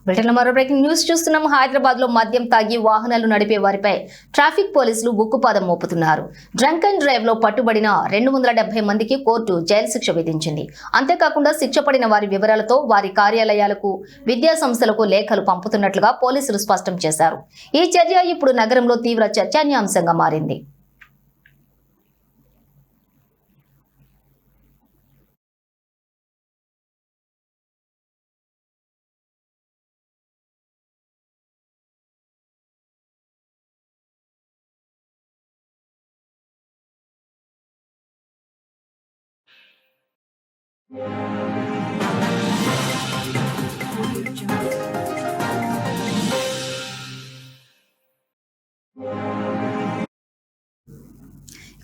బ్రిటన్లో మరో breaking news చూస్తున్నాం. హైదరాబాద్ లో మద్యం తాగి వాహనాలు నడిపే వారిపై ట్రాఫిక్ పోలీసులు ఉక్కుపాదం మోపుతున్నారు. డ్రంక్ అండ్ డ్రైవ్ లో పట్టుబడిన 270 మందికి కోర్టు జైలు శిక్ష విధించింది. అంతేకాకుండా శిక్ష పడిన వారి వివరాలతో వారి కార్యాలయాలకు, విద్యా సంస్థలకు లేఖలు పంపుతున్నట్లుగా పోలీసులు స్పష్టం చేశారు. ఈ చర్య ఇప్పుడు నగరంలో తీవ్ర చర్చనీయాంశంగా మారింది.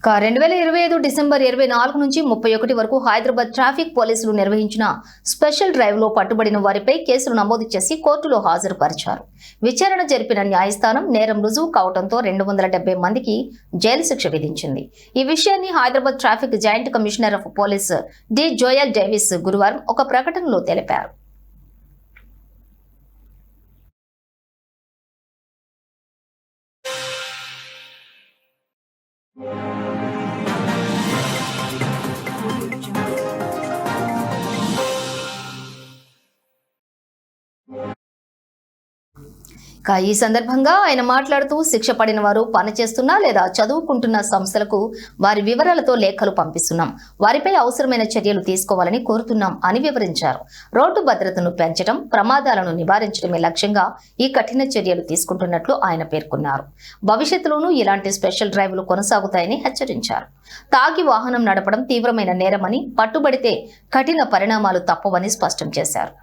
ఇక 2025 డిసెంబర్ 24 నుంచి 31 వరకు హైదరాబాద్ ట్రాఫిక్ పోలీసులు నిర్వహించిన స్పెషల్ డ్రైవ్ లో పట్టుబడిన వారిపై కేసులు నమోదు చేసి కోర్టులో హాజరుపరిచారు. విచారణ జరిపిన న్యాయస్థానం నేరం రుజువు కావడంతో 270 మందికి జైలు శిక్ష విధించింది. ఈ విషయాన్ని Hyderabad traffic joint commissioner of police D Joel Davis గురువారం ఒక ప్రకటనలో తెలిపారు. ఈ సందర్భంగా ఆయన మాట్లాడుతూ శిక్ష పడిన వారు పనిచేస్తున్నా లేదా చదువుకుంటున్న సంస్థలకు వారి వివరాలతో లేఖలు పంపిస్తున్నాం. వారిపై అవసరమైన చర్యలు తీసుకోవాలని కోరుతున్నాం అని వివరించారు. రోడ్డు భద్రతను పెంచడం, ప్రమాదాలను నివారించడమే లక్ష్యంగా ఈ కఠిన చర్యలు తీసుకుంటున్నట్లు ఆయన పేర్కొన్నారు. భవిష్యత్తులోనూ ఇలాంటి స్పెషల్ డ్రైవ్లు కొనసాగుతాయని హెచ్చరించారు. తాగి వాహనం నడపడం తీవ్రమైన నేరమని, పట్టుబడితే కఠిన పరిణామాలు తప్పవని స్పష్టం చేశారు.